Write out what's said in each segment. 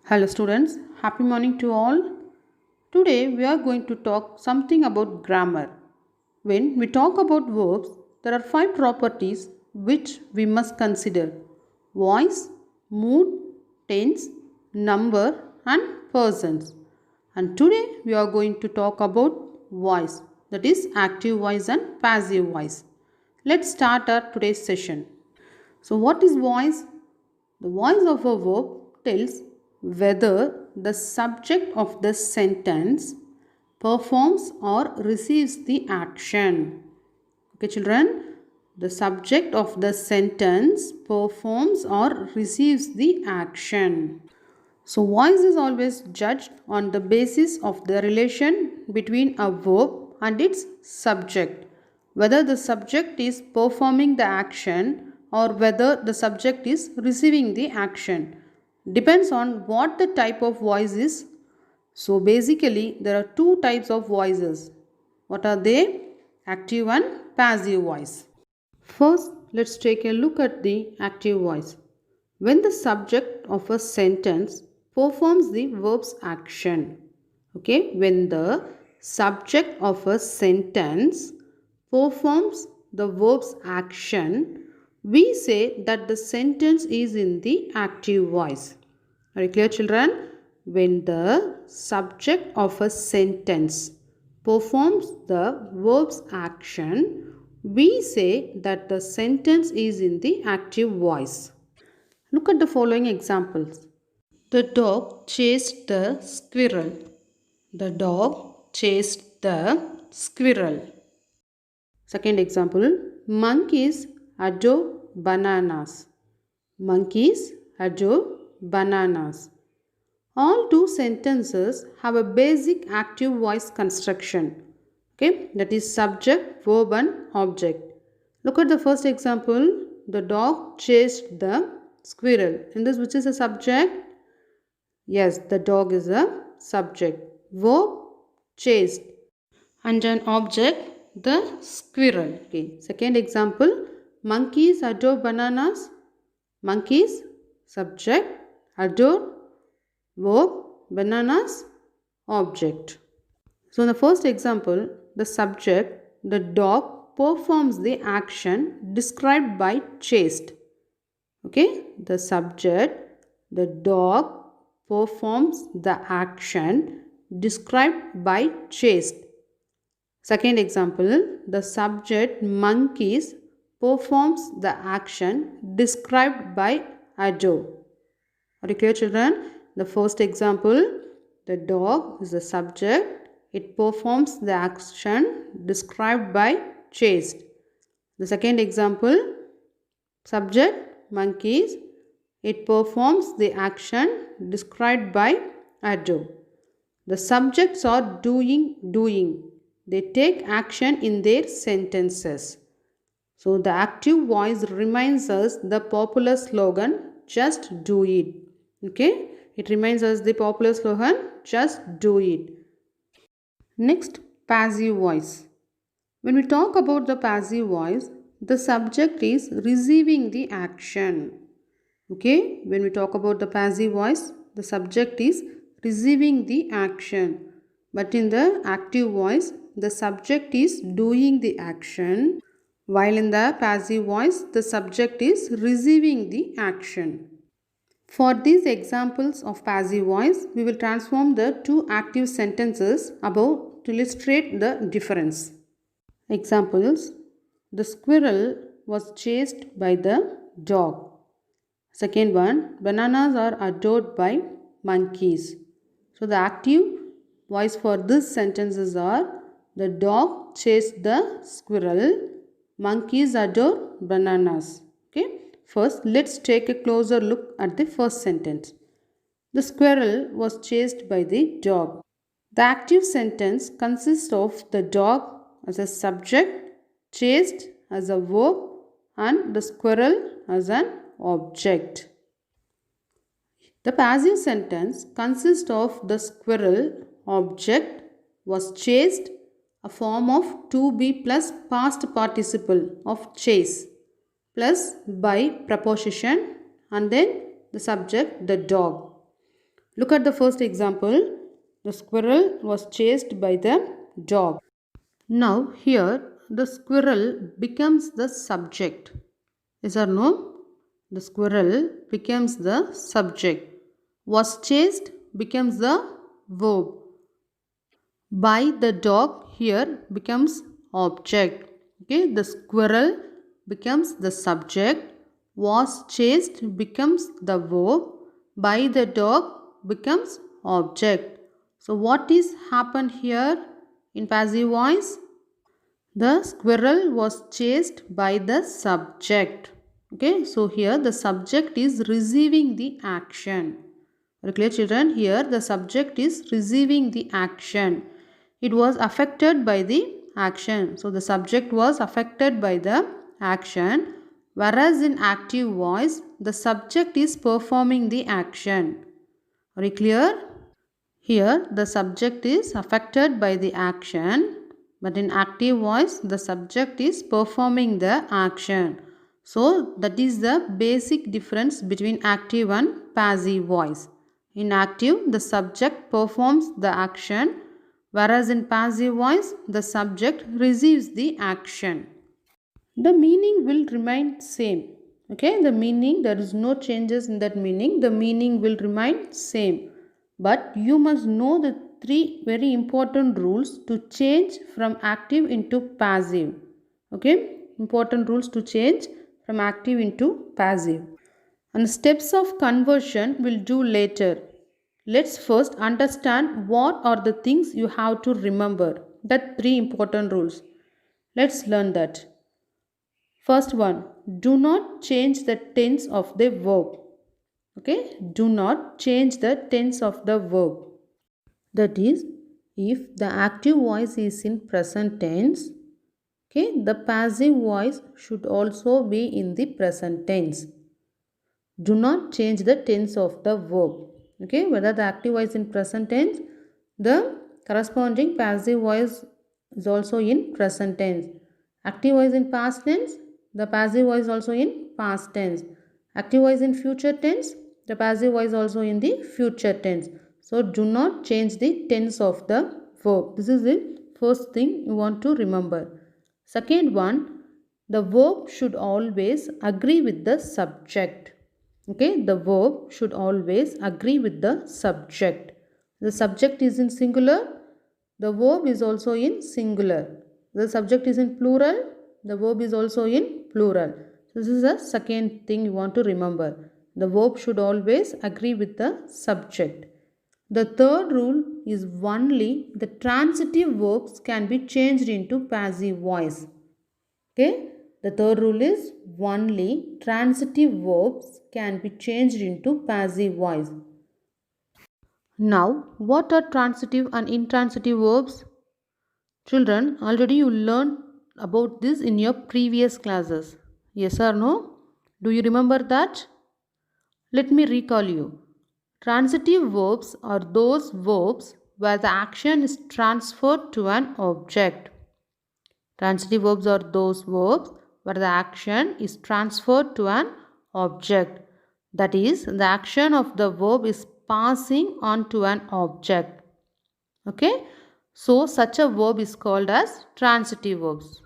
Hello students, happy morning to all. Today we are going to talk something about grammar. When we talk about verbs, there are five properties which we must consider: voice, mood, tense, number and persons. And today we are going to talk about voice, that is active voice and passive voice. Let's start our today's session. So what is voice? The voice of a verb tells whether the subject of the sentence performs or receives the action. Okay, children, the subject of the sentence performs or receives the action. So, voice is always judged on the basis of the relation between a verb and its subject, whether the subject is performing the action or whether the subject is receiving the action. Depends on what the type of voice is. So, basically, there are two types of voices. What are they? Active and passive voice. First, let's take a look at the active voice. When the subject of a sentence performs the verb's action. Okay, when the subject of a sentence performs the verb's action, we say that the sentence is in the active voice. Are you clear, children? When the subject of a sentence performs the verb's action, we say that the sentence is in the active voice. Look at the following examples. The dog chased the squirrel. The dog chased the squirrel. Second example, monkeys adore bananas. Monkeys adore bananas. All two sentences have a basic active voice construction. Okay, that is subject, verb and object. Look at the first example. The dog chased the squirrel. In this, which is a subject? Yes, the dog is a subject. Verb, chased. And an object, the squirrel. Okay. Second example, monkeys adore bananas. Monkeys, subject, adore, verb, bananas, object. So in the first example, the subject, the dog, performs the action described by chased. Okay, the subject, the dog, performs the action described by chased. Second example, the subject, monkeys, performs the action described by adore. Are you clear, children? The first example, the dog is the subject. It performs the action described by chased. The second example, subject, monkeys. It performs the action described by adore. The subjects are doing. They take action in their sentences. So the active voice reminds us the popular slogan, just do it. Okay, it reminds us the popular slogan, just do it. Next, passive voice. When we talk about the passive voice, the subject is receiving the action. Okay, when we talk about the passive voice, the subject is receiving the action. But in the active voice, the subject is doing the action, while in the passive voice, the subject is receiving the action. For these examples of passive voice, we will transform the two active sentences above to illustrate the difference. Examples: the squirrel was chased by the dog. Second one, bananas are adored by monkeys. So the active voice for these sentences are: the dog chased the squirrel, monkeys adore bananas. Okay. First, let's take a closer look at the first sentence. The squirrel was chased by the dog. The active sentence consists of the dog as a subject, chased as a verb, and the squirrel as an object. The passive sentence consists of the squirrel, object, was chased, a form of to be plus past participle of chase, plus by preposition, and then the subject, the dog. Look at the first example. The squirrel was chased by the dog. Now here the squirrel becomes the subject. Yes or no? The squirrel becomes the subject. Was chased becomes the verb. By the dog here becomes object. Okay, the squirrel becomes the subject. Was chased becomes the verb. By the dog becomes object. So what is happened here in passive voice? The squirrel was chased by the subject. Okay, so here the subject is receiving the action. Very clear, children? Here the subject is receiving the action. It was affected by the action. So the subject was affected by the action. Whereas in active voice, the subject is performing the action. Very clear? Here the subject is affected by the action, but in active voice the subject is performing the action. So that is the basic difference between active and passive voice. In active the subject performs the action, whereas in passive voice the subject receives the action. The meaning will remain same. Okay, the meaning, there is no changes in that meaning. The meaning will remain same. But you must know the three very important rules to change from active into passive. Okay, important rules to change from active into passive. And steps of conversion we'll do later. Let's first understand what are the things you have to remember. That three important rules. Let's learn that. First one, do not change the tense of the verb. Okay, do not change the tense of the verb. That is, if the active voice is in present tense, okay, the passive voice should also be in the present tense. Do not change the tense of the verb. Okay, whether the active voice in present tense, the corresponding passive voice is also in present tense. Active voice in past tense, the passive voice also in past tense. Active voice in future tense, the passive voice also in the future tense. So do not change the tense of the verb. This is the first thing you want to remember. Second one, the verb should always agree with the subject. Okay, the verb should always agree with the subject. The subject is in singular, the verb is also in singular. The subject is in plural, the verb is also in plural. So this is the second thing you want to remember. The verb should always agree with the subject. The third rule is only the transitive verbs can be changed into passive voice. Okay, the third rule is only transitive verbs can be changed into passive voice. Now, what are transitive and intransitive verbs? Children, already you learned about this in your previous classes. Yes or no? Do you remember that? Let me recall you. Transitive verbs are those verbs where the action is transferred to an object. Transitive verbs are those verbs where the action is transferred to an object. That is, the action of the verb is passing on to an object. Okay? So, such a verb is called as transitive verbs.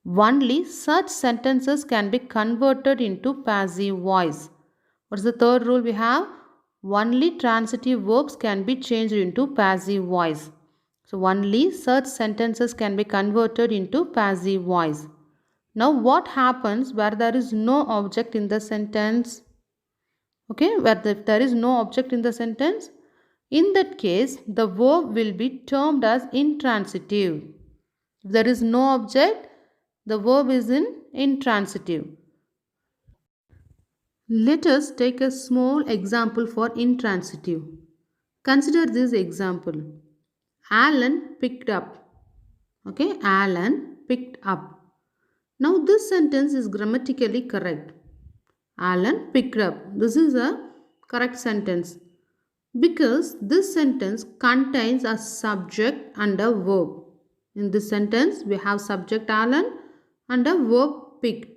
Only such sentences can be converted into passive voice. What is the third rule we have? Only transitive verbs can be changed into passive voice. So only such sentences can be converted into passive voice. Now what happens where there is no object in the sentence? Okay, if there is no object in the sentence, in that case the verb will be termed as intransitive. If there is no object, the verb is in intransitive. Let us take a small example for intransitive. Consider this example. Alan picked up. Okay, Alan picked up. Now this sentence is grammatically correct. Alan picked up. This is a correct sentence because this sentence contains a subject and a verb. In this sentence we have subject Alan and a verb picked.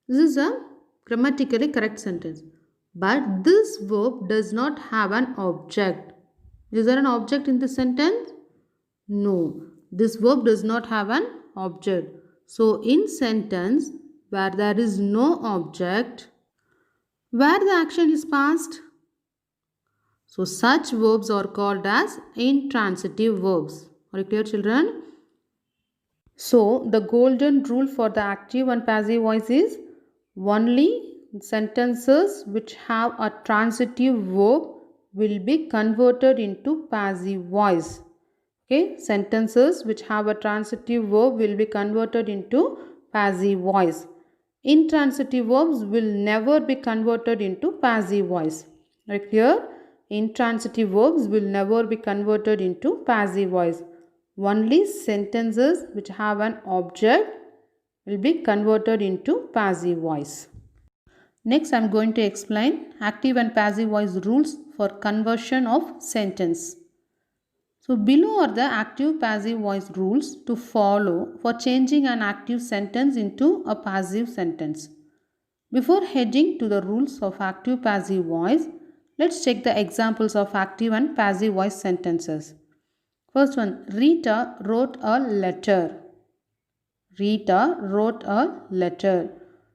This is a grammatically correct sentence. But this verb does not have an object. Is there an object in this sentence? No, this verb does not have an object. So in sentence where there is no object, where the action is past, so such verbs are called as intransitive verbs. Are you clear, children? So the golden rule for the active and passive voice is only sentences which have a transitive verb will be converted into passive voice. Okay, sentences which have a transitive verb will be converted into passive voice. Intransitive verbs will never be converted into passive voice. Are you clear? Intransitive verbs will never be converted into passive voice. Only sentences which have an object will be converted into passive voice. Next, I am going to explain active and passive voice rules for conversion of sentence. So, below are the active passive voice rules to follow for changing an active sentence into a passive sentence. Before heading to the rules of active passive voice, let's check the examples of active and passive voice sentences. First one, Rita wrote a letter. Rita wrote a letter.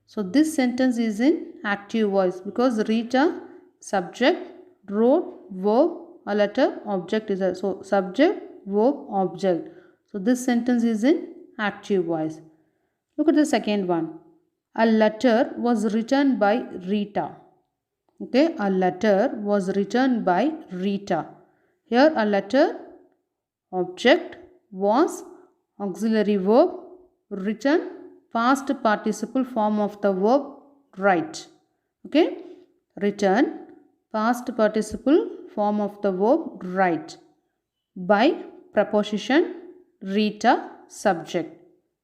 So this sentence is in active voice because Rita, subject, wrote, verb, a letter, object is a, so subject, verb, object. So this sentence is in active voice. Look at the second one. A letter was written by Rita. Okay, a letter was written by Rita. Here a letter, object, was, auxiliary verb, written, past participle form of the verb write. Okay, written, past participle form of the verb write. By preposition Rita, subject.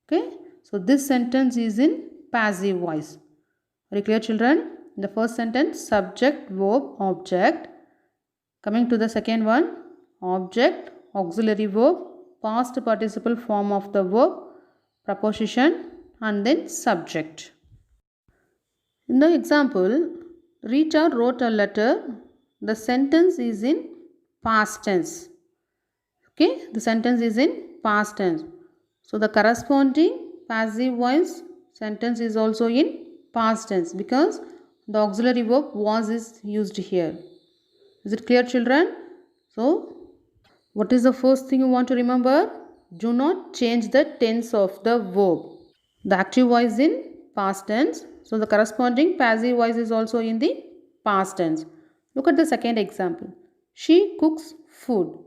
Okay, so this sentence is in passive voice. Are you clear, children? In the first sentence, subject, verb, object. Coming to the second one, object, auxiliary verb, past participle form of the verb, preposition, and then subject. In the example, Rita wrote a letter. The sentence is in past tense. Okay, the sentence is in past tense. So the corresponding passive voice sentence is also in past tense because the auxiliary verb was is used here. Is it clear, children? So what is the first thing you want to remember? Do not change the tense of the verb. The active voice in past tense. So the corresponding passive voice is also in the past tense. Look at the second example. She cooks food.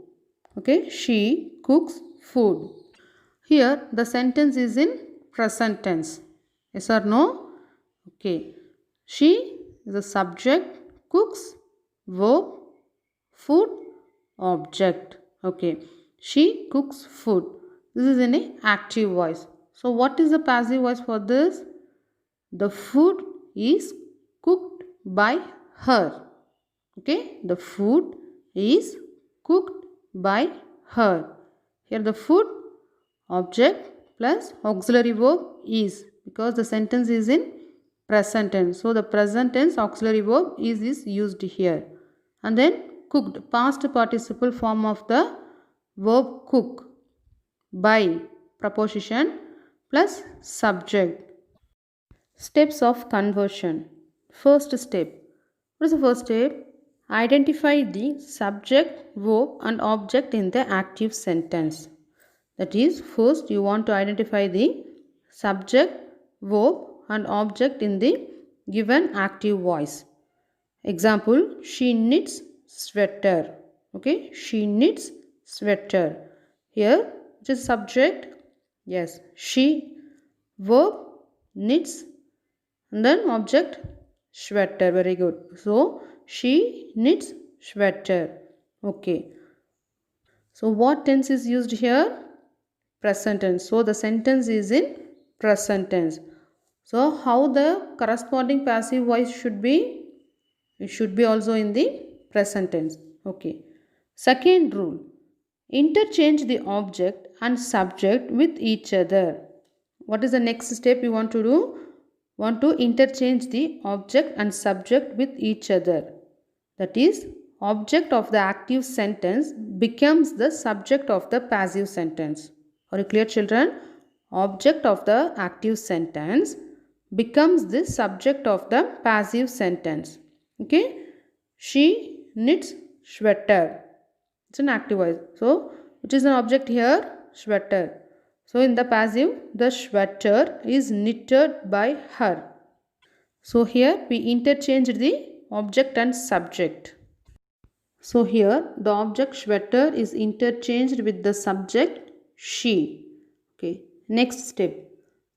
Okay, she cooks food. Here the sentence is in present tense. Yes or no? Okay. She is a subject, cooks, verb, food, object. Okay. She cooks food. This is in a active voice. So what is the passive voice for this? The food is cooked by her. Okay. The food is cooked by her. Here the food, object plus auxiliary verb is because the sentence is in present tense. So the present tense auxiliary verb is used here. And then cooked, past participle form of the verb cook, by preposition plus subject. Steps of conversion. First step. What is the first step? Identify the subject, verb and object in the active sentence. That is, first you want to identify the subject, verb and object in the given active voice. Example, she knits sweater. Okay, she knits sweater. Here, which is subject? Yes, she, verb, knits, and then object, sweater. Very good. So, she knits sweater. Okay. So, what tense is used here? Present tense. So, the sentence is in present tense. So, how the corresponding passive voice should be? It should be also in the present tense. Okay. Second rule. Interchange the object and subject with each other. What is the next step you want to do? want to interchange the object and subject with each other. That is, object of the active sentence becomes the subject of the passive sentence. Are you clear, children? Object of the active sentence becomes the subject of the passive sentence. Okay? She knits sweater. It's an active voice. So, which is an object here? Sweater. So, in the passive, the sweater is knitted by her. So, here we interchanged the object and subject. So, here the object sweater is interchanged with the subject she. Okay. Next step.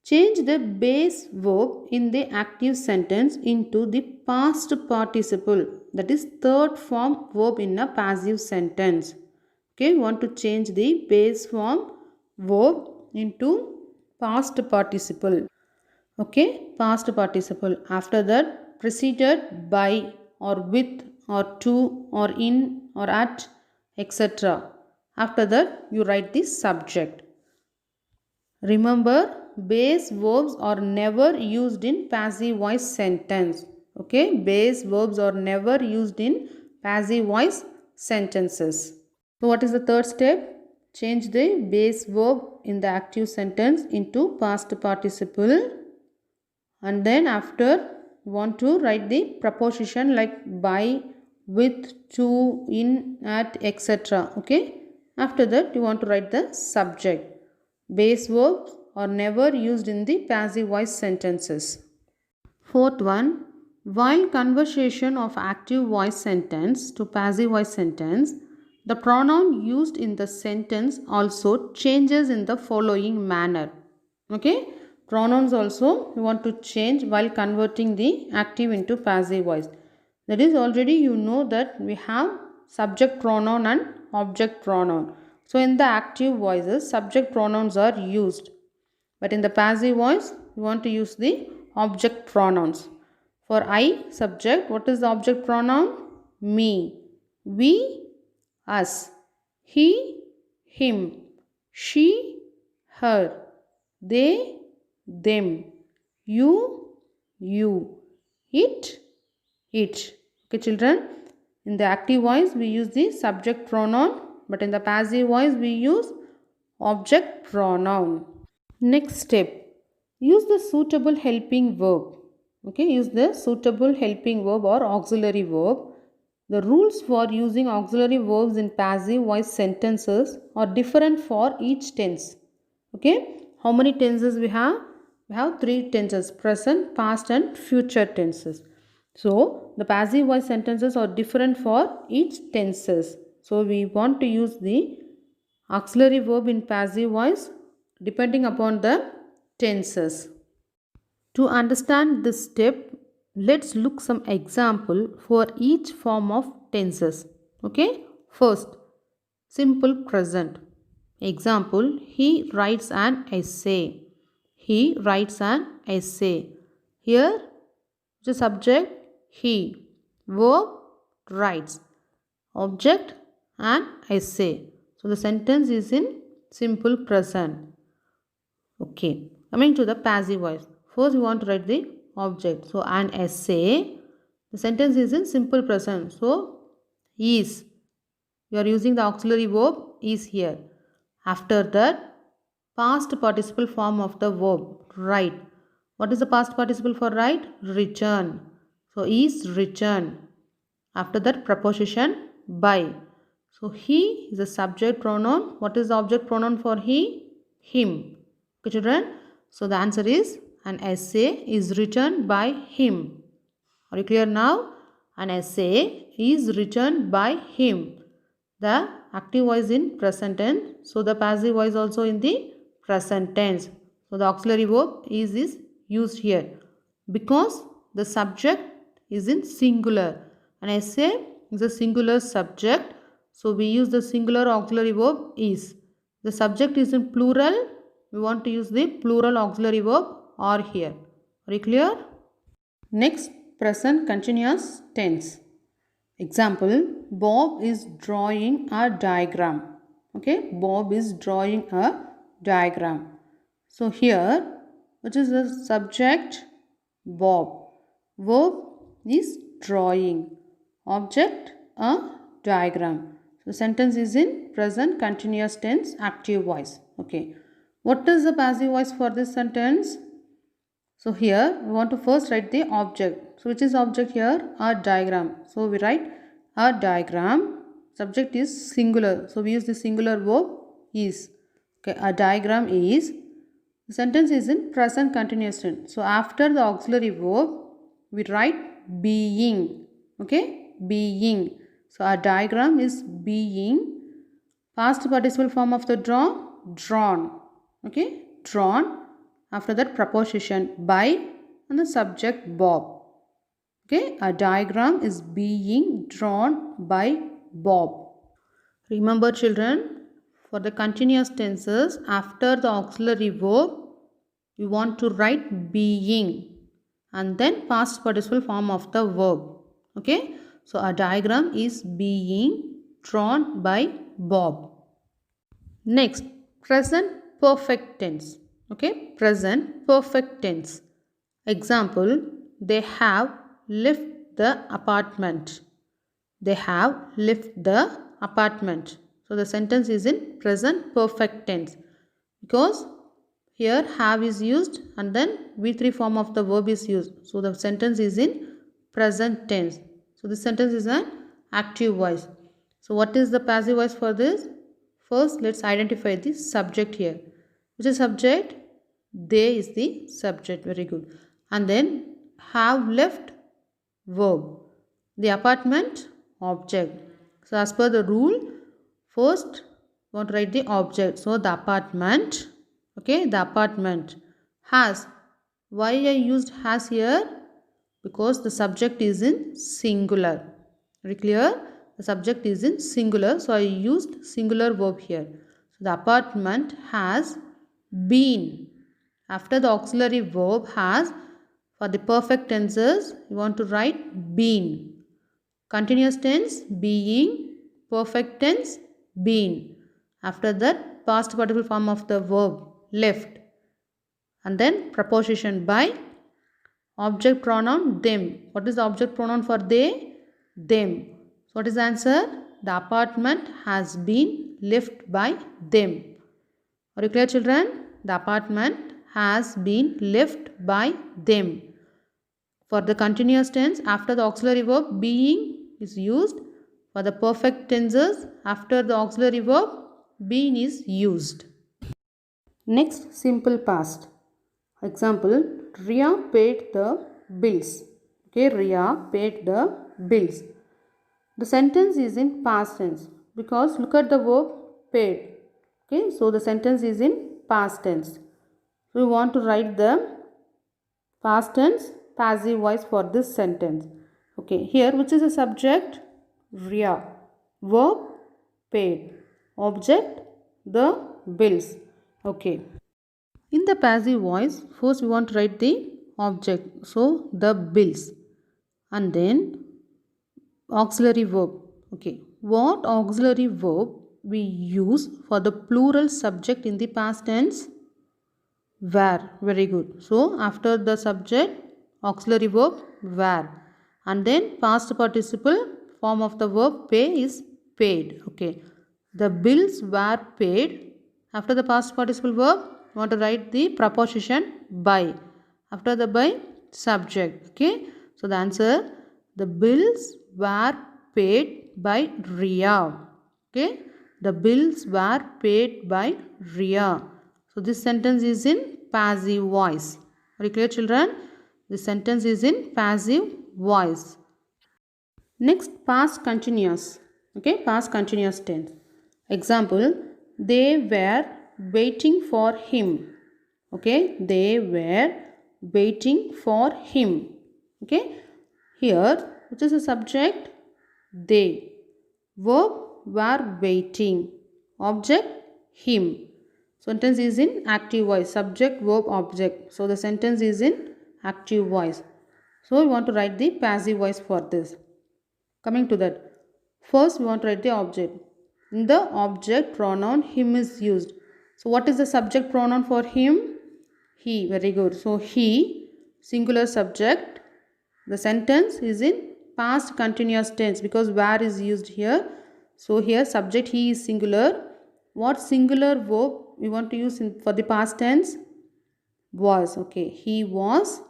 Change the base verb in the active sentence into the past participle. That is third form verb in a passive sentence. Okay, we want to change the base form verb into past participle. Okay, past participle. After that, preceded by or with or to or in or at, etc. After that, you write the subject. Remember, base verbs are never used in passive voice sentence. Okay, base verbs are never used in passive voice sentences. So, what is the third step? Change the base verb in the active sentence into past participle. And then after, you want to write the preposition like by, with, to, in, at, etc. Okay. After that, you want to write the subject. Base verbs are never used in the passive voice sentences. Fourth one, while conversion of active voice sentence to passive voice sentence, the pronoun used in the sentence also changes in the following manner. Okay, pronouns also you want to change while converting the active into passive voice. That is, already you know that we have subject pronoun and object pronoun. So, in the active voices, subject pronouns are used. But in the passive voice, you want to use the object pronouns. For I, subject, what is the object pronoun? Me. We, us. He, him. She, her. They, them. You, you. It, okay, children. In the active voice, we use the subject pronoun. But in the passive voice, we use object pronoun. Next step. Use the suitable helping verb. Okay, use the suitable helping verb or auxiliary verb. The rules for using auxiliary verbs in passive voice sentences are different for each tense. Okay, how many tenses we have? We have three tenses: present, past and future tenses. So, the passive voice sentences are different for each tenses. So, we want to use the auxiliary verb in passive voice depending upon the tenses. To understand this step, let's look some example for each form of tenses. Okay, first, simple present. Example, he writes an essay. He writes an essay. Here, the subject he, verb writes, object an essay. So the sentence is in simple present. Okay, coming to the passive voice. First, we want to write the object. So an essay. The sentence is in simple present. So is. You are using the auxiliary verb is here. After that, past participle form of the verb write. What is the past participle for write? Return. So is returned. After that, preposition by. So he is a subject pronoun. What is the object pronoun for he? Him. Okay, children. So the answer is an essay is written by him. Are you clear now? An essay is written by him. The active voice in present tense. So the passive voice also in the present tense. So the auxiliary verb is used here because the subject is in singular. An essay is a singular subject. So we use the singular auxiliary verb is. The subject is in plural. We want to use the plural auxiliary verb are here. Are you clear? Next, present continuous tense. Example, Bob is drawing a diagram. Okay, Bob is drawing a diagram. So here, which is the subject? Bob. Verb is drawing. Object, a diagram. So sentence is in present continuous tense active voice. Okay. What is the passive voice for this sentence? So here we want to first write the object. So which is object here? A diagram. So we write a diagram. Subject is singular. So we use the singular verb is. Okay, a diagram is. The sentence is in present continuous tense. So after the auxiliary verb, we write being. Okay, being. So a diagram is being. Past participle form of the drawn. Okay, drawn. After that preposition by and the subject Bob. Okay, a diagram is being drawn by Bob. Remember children, for the continuous tenses, after the auxiliary verb, we want to write being and then past participle form of the verb. Okay, so a diagram is being drawn by Bob. Next, present perfect tense. Okay, present perfect tense. Example, they have left the apartment. They have left the apartment. So the sentence is in present perfect tense because here have is used and then V3 form of the verb is used. So the sentence is in present tense. So this sentence is an active voice. So what is the passive voice for this? First, let's identify the subject here. Which is subject? They is the subject. Very good. And then have left verb. The apartment object. So as per the rule, first we want to write the object. So the apartment. Okay, the apartment has. Why I used has here? Because the subject is in singular. Very clear? The subject is in singular. So I used singular verb here. So the apartment has been. After the auxiliary verb has, for the perfect tenses, you want to write been. Continuous tense, being. Perfect tense, been. After that, past participle form of the verb, left. And then preposition by. Object pronoun, them. What is the object pronoun for they? Them. So what is the answer? The apartment has been left by them. Are you clear children? The apartment has been left by them. For the continuous tense, after the auxiliary verb, being is used. For the perfect tenses, after the auxiliary verb, been is used. Next, simple past. Example, Ria paid the bills. Okay, Ria paid the bills. The sentence is in past tense because look at the verb paid. Okay, so the sentence is in past tense. So we want to write the past tense passive voice for this sentence. Okay, here which is the subject? Ria. Verb paid. Object the bills. Okay. In the passive voice, first we want to write the object. So the bills. And then auxiliary verb. Okay. What auxiliary verb we use for the plural subject in the past tense? Were. Very good. So after the subject, auxiliary verb were. And then past participle form of the verb pay is paid. Okay. The bills were paid. After the past participle verb, we want to write the preposition by. After the by, subject. Okay. So the answer, the bills were paid by Ria. Okay. The bills were paid by Ria. So this sentence is in passive voice. Are you clear children? This sentence is in passive voice. Next, past continuous. Okay, past continuous tense. Example, they were waiting for him. Okay, they were waiting for him. Okay, here, which is the subject? They. Verb were waiting. Object, him. Sentence is in active voice. Subject, verb, object. So the sentence is in active voice. So we want to write the passive voice for this. Coming to that. First we want to write the object. In the object pronoun him is used. So what is the subject pronoun for him? He. Very good. So he singular subject. The sentence is in past continuous tense because where is used here. So here subject he is singular. What singular verb we want to use for the past tense? Was. Okay, he was.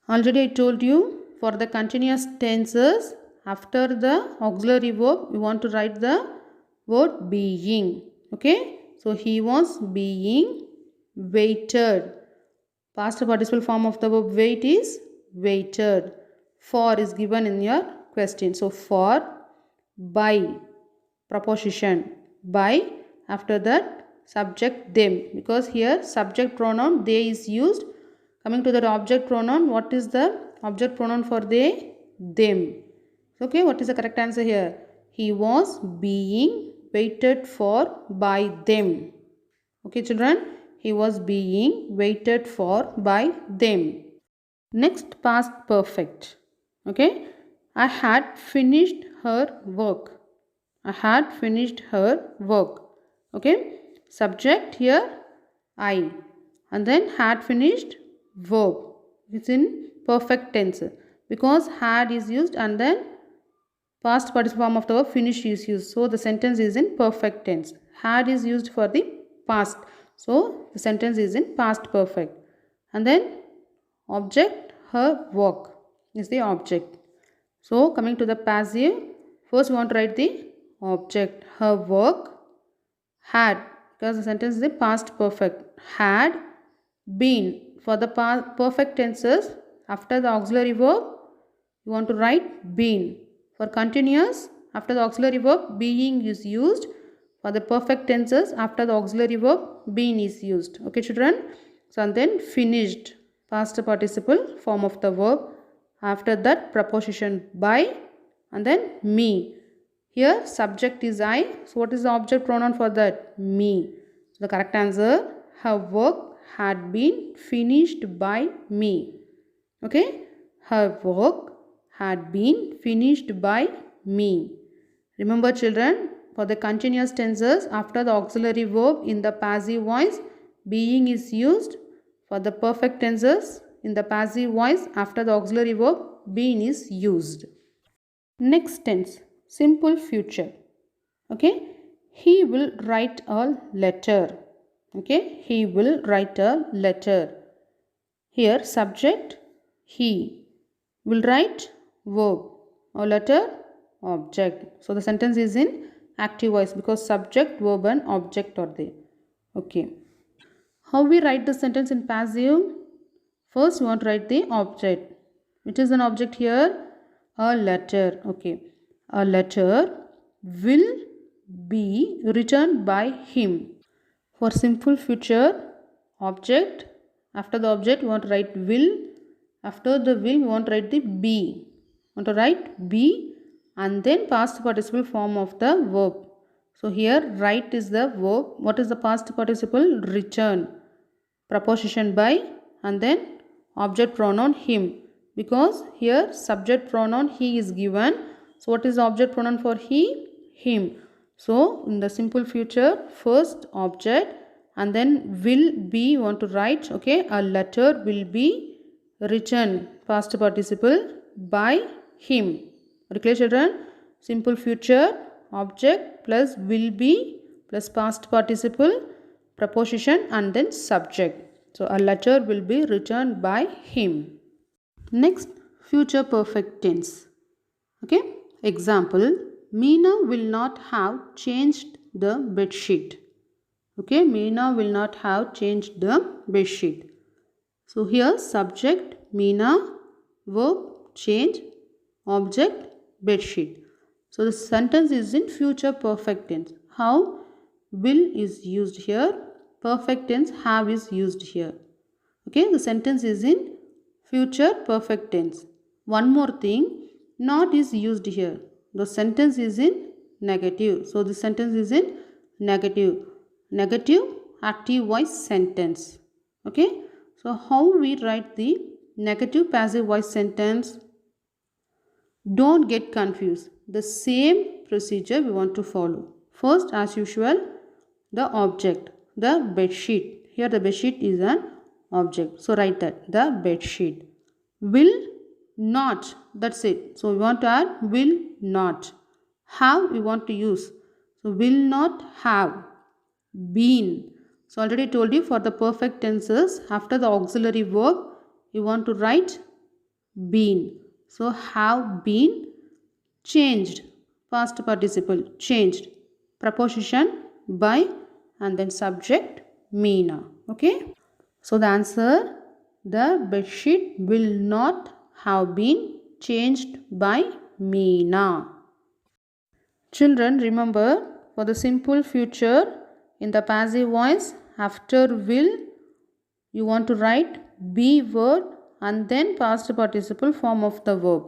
Already I told you, for the continuous tenses, after the auxiliary verb we want to write the word being. Okay, so he was being waited. Past participle form of the verb wait is waited. For is given in your question. So for, by, preposition, by, after that subject them, because here subject pronoun they is used. Coming to the object pronoun, what is the object pronoun for they? Them. Okay, what is the correct answer here? He was being waited for by them. Okay children, he was being waited for by them. Next, past perfect. Okay, I had finished her work. I had finished her work. Okay, subject here I, and then had finished verb. It's in perfect tense because had is used and then past participle form of the verb finish is used. So the sentence is in perfect tense. Had is used for the past. So the sentence is in past perfect. And then object her work is the object. So coming to the passive, first we want to write the object her work had, because the sentence is the past perfect. Had been. For the perfect tenses, after the auxiliary verb you want to write been. For continuous, after the auxiliary verb being is used. For the perfect tenses, after the auxiliary verb been is used. Okay children, so and then finished, past participle form of the verb. After that preposition by, and then me. Here subject is I. So what is the object pronoun for that? Me. So the correct answer, her work had been finished by me. Okay, her work had been finished by me. Remember children, for the continuous tenses, after the auxiliary verb in the passive voice being is used. For the perfect tenses, in the passive voice, after the auxiliary verb been is used. Next tense, simple future. Okay, he will write a letter. Okay, he will write a letter. Here subject he, will write verb, a letter object. So the sentence is in active voice because subject, verb and object are there. Okay, how we write the sentence in passive? First we want to write the object. Which is an object here? A letter. Okay, a letter will be written by him. For simple future, object, after the object we want to write will. After the will we want to write the be. Want to write be and then past participle form of the verb. So here write is the verb. What is the past participle? Return. Preposition by and then object pronoun him. Because here subject pronoun he is given. So what is the object pronoun for he? Him. So in the simple future, first object and then will be want to write. Okay, a letter will be written, past participle, by him. Okay, clear children? Simple future, object plus will be plus past participle, preposition and then subject. So a letter will be written by him. Next, future perfect tense. Okay, example, Meena will not have changed the bed sheet. Okay, Meena will not have changed the bed sheet. So here subject Meena, verb change, object bed sheet. So the sentence is in future perfect tense. How? Will is used here. Perfect tense have is used here. Okay, the sentence is in future perfect tense. One more thing, not is used here. The sentence is in negative. So the sentence is in negative. Negative active voice sentence. Okay, so how we write the negative passive voice sentence? Don't get confused. The same procedure we want to follow. First, as usual, the object, the bed sheet. Here the bed sheet is an object. So write that, the bed sheet. Will not, that's it. So we want to add will not. Have we want to use. So will not have. Been. So already told you for the perfect tenses, after the auxiliary verb, you want to write been. So have been changed. Past participle changed. Preposition by and then subject Meena. Okay. So the answer, the bedsheet will not have been changed by Meena. Children, remember, for the simple future in the passive voice, after will you want to write be word and then past participle form of the verb.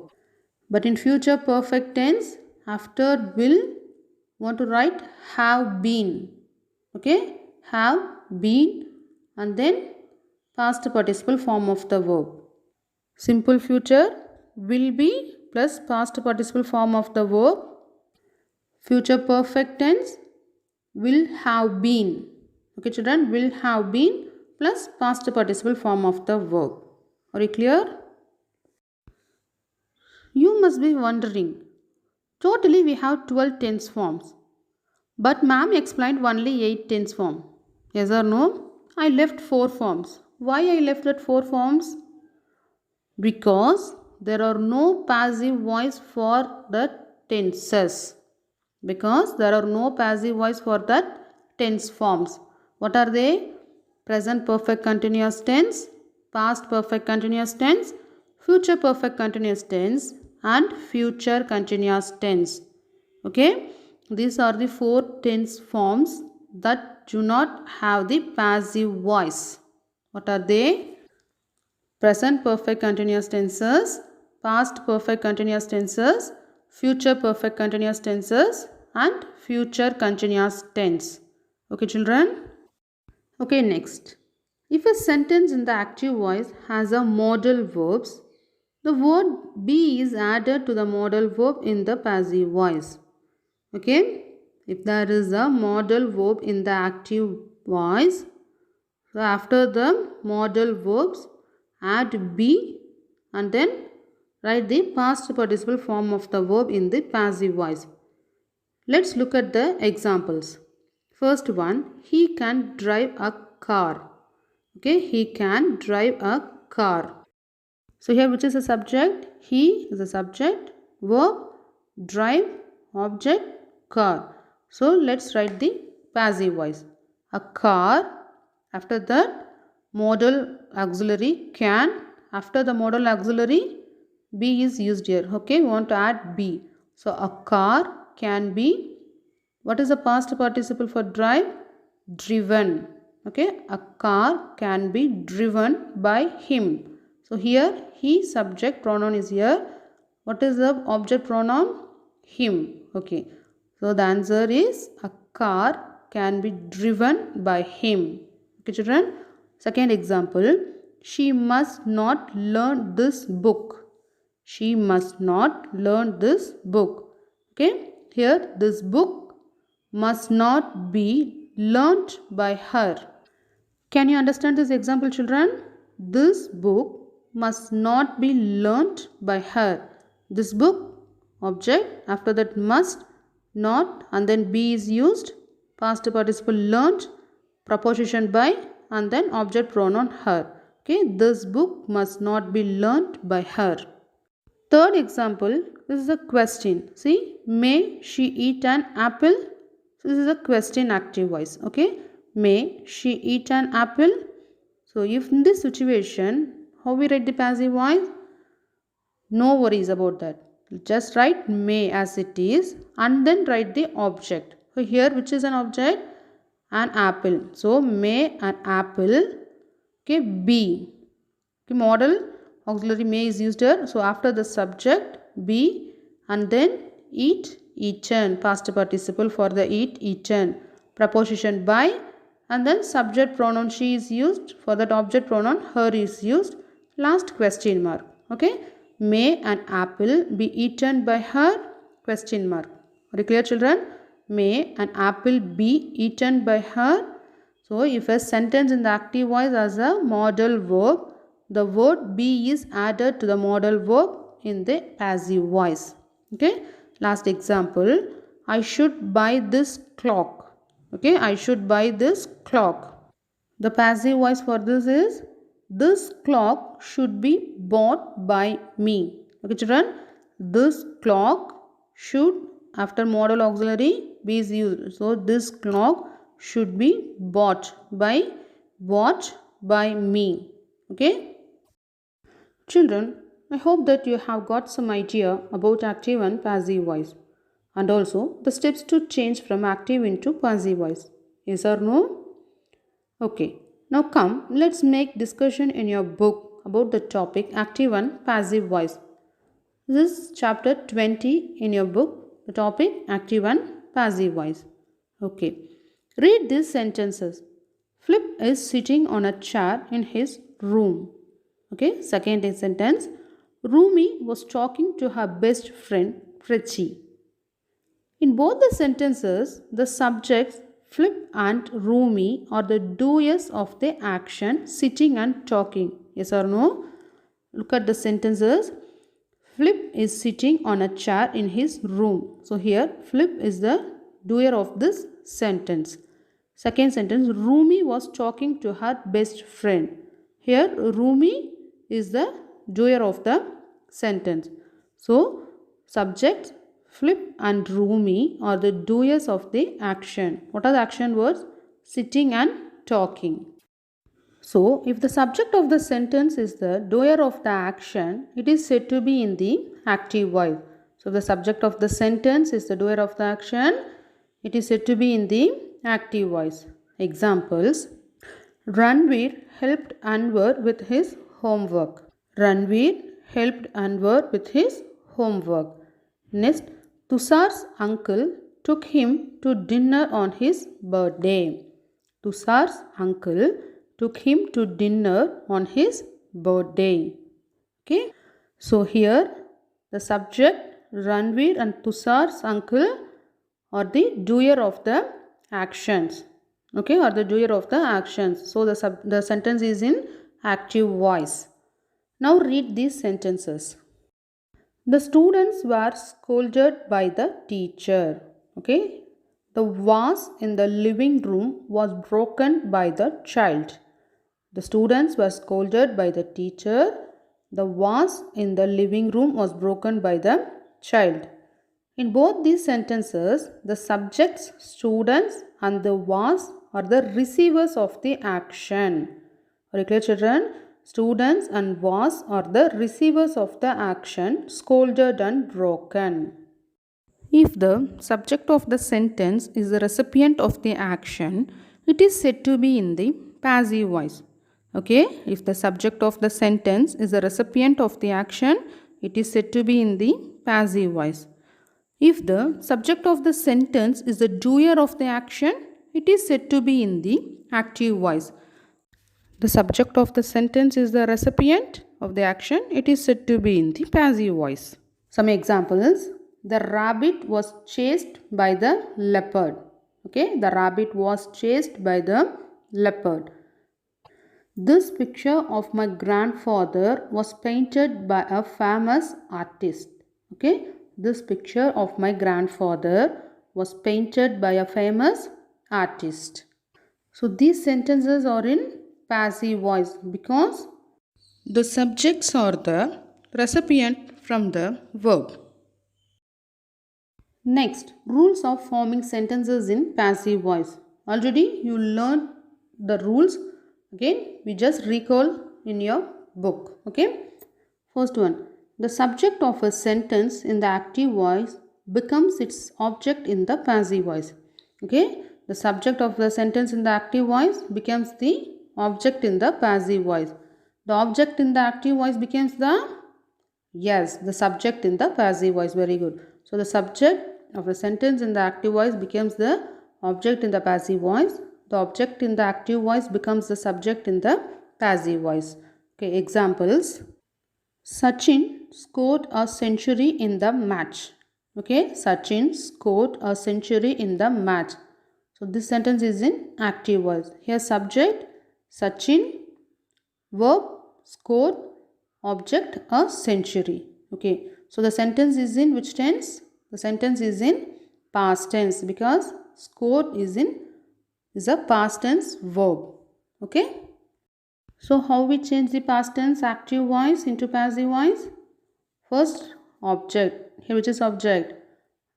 But in future perfect tense, after will want to write have been. Okay, have been and then past participle form of the verb. Simple future will be plus past participle form of the verb. Future perfect tense will have been. Okay children, will have been plus past participle form of the verb. Are you clear? You must be wondering, totally we have 12 tense forms. But ma'am explained only 8 tense form. Yes or no? I left 4 forms. Why I left that 4 forms? Because there are no passive voice for the tenses. Because there are no passive voice for that tense forms. What are they? Present perfect continuous tense, past perfect continuous tense, future perfect continuous tense and future continuous tense. Okay, these are the 4 tense forms that do not have the passive voice. What are they? Present perfect continuous tenses, past perfect continuous tenses, future perfect continuous tenses and future continuous tense. Okay children? Okay, next. If a sentence in the active voice has a modal verbs, the word be is added to the modal verb in the passive voice. Okay, if there is a modal verb in the active voice, so after the modal verbs add be and then write the past participle form of the verb in the passive voice. Let's look at the examples. First one, he can drive a car. Okay, he can drive a car. So here which is the subject? He is the subject, verb, drive, object, car. So let's write the passive voice. A car. After that, modal auxiliary can. After the modal auxiliary, be is used here. Okay, we want to add be. So a car can be. What is the past participle for drive? Driven. Okay, a car can be driven by him. So here he subject pronoun is here. What is the object pronoun? Him. Okay. So the answer is a car can be driven by him. Okay children. Second example. She must not learn this book. She must not learn this book. Okay. Here this book must not be learnt by her. Can you understand this example children? This book must not be learnt by her. This book, object, after that must, not and then be is used, past participle learnt, preposition by and then object pronoun her. Okay, this book must not be learnt by her. Third example, this is a question. See, may she eat an apple? So this is a question active voice. Okay, may she eat an apple? So if in this situation, how we write the passive voice? No worries about that. Just write may as it is and then write the object. So here which is an object? An apple. So may an apple, okay, be. Okay, modal auxiliary may is used here. So after the subject be and then eat, eaten. Past participle for the eat, eaten. Preposition by and then subject pronoun she is used. For that object pronoun her is used. Last question mark. Okay. May an apple be eaten by her? Question mark. Are you clear children? May an apple be eaten by her? So if a sentence in the active voice has a modal verb, the word be is added to the modal verb in the passive voice. Okay. Last example, I should buy this clock. Okay, I should buy this clock. The passive voice for this clock should be bought by me. Okay, children, this clock should, after modal auxiliary, be is used. So this clock should be bought by me. Okay, children, I hope that you have got some idea about active and passive voice, and also the steps to change from active into passive voice. Yes or no? Okay. Now come, let's make discussion in your book about the topic active and passive voice. This is chapter 20 in your book, the topic active and passive voice. Okay. Read these sentences. Flip is sitting on a chair in his room. Okay. Second sentence. Rumi was talking to her best friend Prechi. In both the sentences, the subjects Flip and Rumi are the doers of the action sitting and talking. Yes or no? Look at the sentences. Flip is sitting on a chair in his room. So here Flip is the doer of this sentence. Second sentence, Rumi was talking to her best friend. Here Rumi is the doer of the sentence. So subjects Flip and Rumi are the doers of the action. What are the action words? Sitting and talking. So, if the subject of the sentence is the doer of the action, it is said to be in the active voice. So, the subject of the sentence is the doer of the action, it is said to be in the active voice. Examples: Ranveer helped Anwar with his homework. Ranveer helped Anwar with his homework. Next, Tushar's uncle took him to dinner on his birthday. Tushar's uncle took him to dinner on his birthday. Okay. So here the subject Ranveer and Tushar's uncle are the doer of the actions. Okay, or the doer of the actions. So the sentence is in active voice. Now read these sentences. The students were scolded by the teacher. Okay. The vase in the living room was broken by the child. The students were scolded by the teacher. The vase in the living room was broken by the child. In both these sentences, the subjects, students and the vase are the receivers of the action. Are you clear, children? Students and vase are the receivers of the action, scolded and broken. If the subject of the sentence is the recipient of the action, it is said to be in the passive voice. Okay, if the subject of the sentence is the recipient of the action, it is said to be in the passive voice. If the subject of the sentence is the doer of the action, it is said to be in the active voice. The subject of the sentence is the recipient of the action, it is said to be in the passive voice. Some examples. The rabbit was chased by the leopard. Okay, the rabbit was chased by the leopard. This picture of my grandfather was painted by a famous artist. Okay, this picture of my grandfather was painted by a famous artist. So these sentences are in passive voice because the subjects are the recipient from the verb. Next, rules of forming sentences in passive voice. Already you learned the rules. Again, we just recall in your book. Okay. First one, the subject of a sentence in the active voice becomes its object in the passive voice. Okay. The subject of the sentence in the active voice becomes the object in the passive voice. The object in the active voice becomes the, yes, the subject in the passive voice. Very good. So the subject of the sentence in the active voice becomes the object in the passive voice. The object in the active voice becomes the subject in the passive voice. Okay, examples. Sachin scored a century in the match. Okay, Sachin scored a century in the match. So this sentence is in active voice. Here subject Sachin, verb scored, object a century. Okay, so the sentence is in which tense? The sentence is in past tense because scored is a past tense verb. Okay, so how we change the past tense active voice into passive voice? First object, here which is object,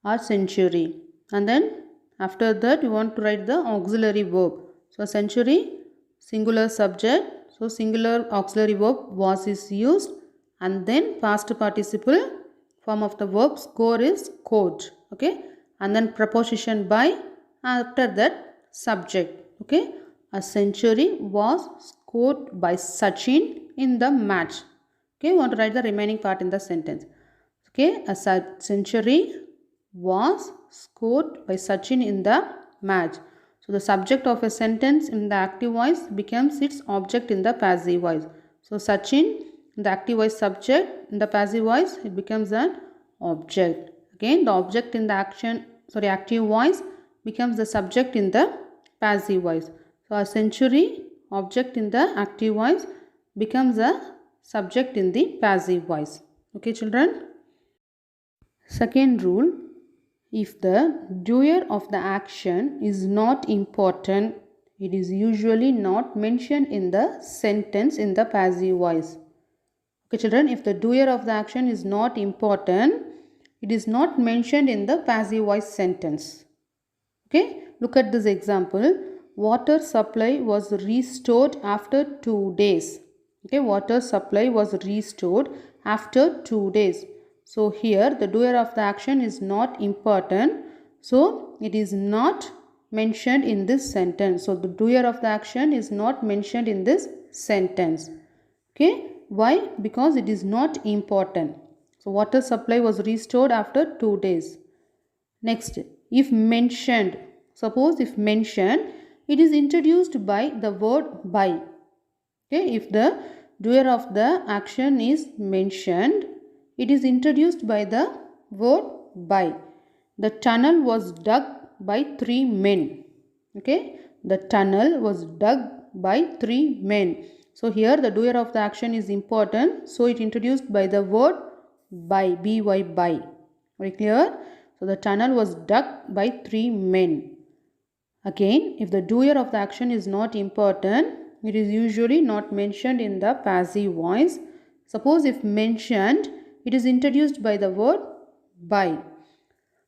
our century, and then after that you want to write the auxiliary verb. So century, singular subject, so singular auxiliary verb was is used, and then past participle form of the verb score is scored. Okay, and then preposition by, after that subject. Okay, a century was scored by Sachin in the match. Okay, we want to write the remaining part in the sentence. Okay, a century was scored by Sachin in the match. So the subject of a sentence in the active voice becomes its object in the passive voice. So Sachin in the active voice subject, in the passive voice it becomes an object. Again the object in the active voice becomes the subject in the passive voice. So a century object in the active voice becomes a subject in the passive voice. Okay children. Second rule, if the doer of the action is not important, it is usually not mentioned in the sentence in the passive voice. Okay children, if the doer of the action is not important, it is not mentioned in the passive voice sentence. Okay, look at this example. Water supply was restored after 2 days. Okay, water supply was restored after 2 days. So here the doer of the action is not important. So it is not mentioned in this sentence. So the doer of the action is not mentioned in this sentence. Okay, why? Because it is not important. So water supply was restored after 2 days. Next, if mentioned, suppose if mentioned, it is introduced by the word by. Okay, if the doer of the action is mentioned, it is introduced by the word by. The tunnel was dug by 3 men. Okay, the tunnel was dug by 3 men. So here the doer of the action is important. So it introduced by the word by, by, by. Very clear? So the tunnel was dug by 3 men. Again, if the doer of the action is not important, it is usually not mentioned in the passive voice. Suppose if mentioned, it is introduced by the word by.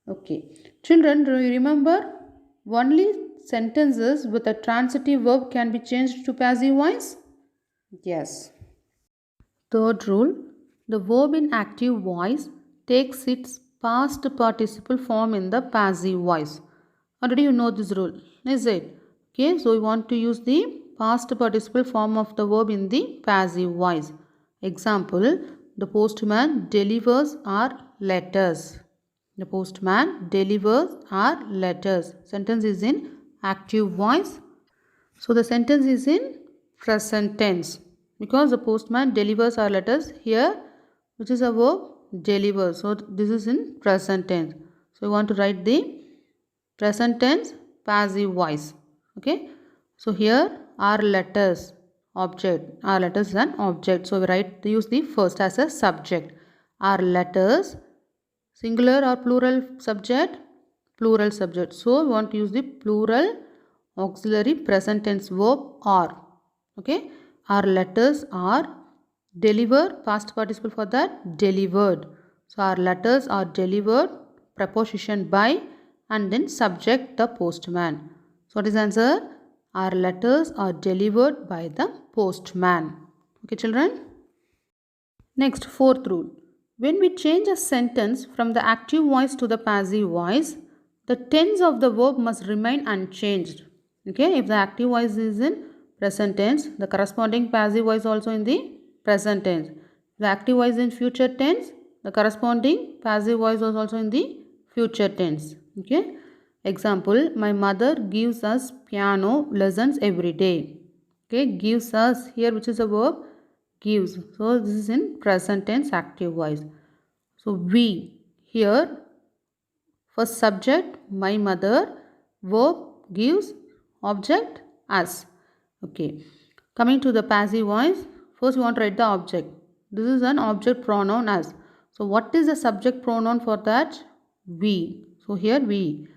Okay. Children, do you remember? Only sentences with a transitive verb can be changed to passive voice? Yes. Third rule, the verb in active voice takes its past participle form in the passive voice. Already you know this rule, is it? Okay, so we want to use the past participle form of the verb in the passive voice. Example, the postman delivers our letters. The postman delivers our letters. Sentence is in active voice. So the sentence is in present tense because the postman delivers our letters here, which is a verb deliver. So this is in present tense. So we want to write the present tense passive voice. Okay. So here our letters object. Our letters is an object. So we use the first as a subject. Our letters, singular or plural subject? Plural subject. So we want to use the plural auxiliary present tense verb are. Okay. Our letters are deliver, past participle for that, delivered. So our letters are delivered, preposition by, and then subject the postman. So what is the answer? Our letters are delivered by the postman. Okay children. Next, fourth rule. When we change a sentence from the active voice to the passive voice, the tense of the verb must remain unchanged. Okay, if the active voice is in present tense, the corresponding passive voice also in the present tense. If the active voice in future tense, the corresponding passive voice was also in the future tense. Okay. Example, my mother gives us piano lessons every day. Okay, gives us here, which is a verb, gives. So this is in present tense active voice. So we here, first subject my mother, verb gives object us. Okay. Coming to the passive voice, first we want to write the object. This is an object pronoun us. So what is the subject pronoun for that? We. So here we.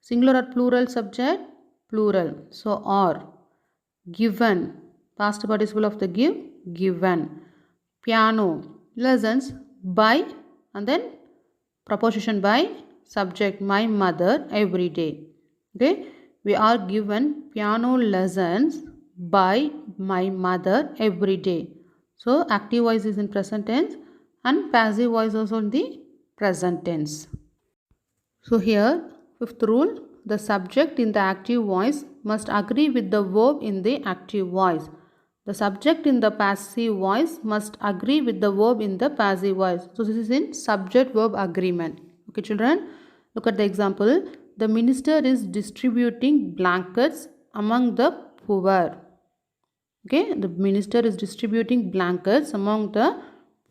Singular or plural subject? Plural. So are. Given. Past participle of the give? Given. Piano. Lessons by and then preposition by, subject my mother every day. Okay. We are given piano lessons by my mother every day. So active voice is in present tense and passive voice also in the present tense. So here, fifth rule, the subject in the active voice must agree with the verb in the active voice. The subject in the passive voice must agree with the verb in the passive voice. So this is in subject-verb agreement. Okay, children, look at the example. The minister is distributing blankets among the poor. Okay, the minister is distributing blankets among the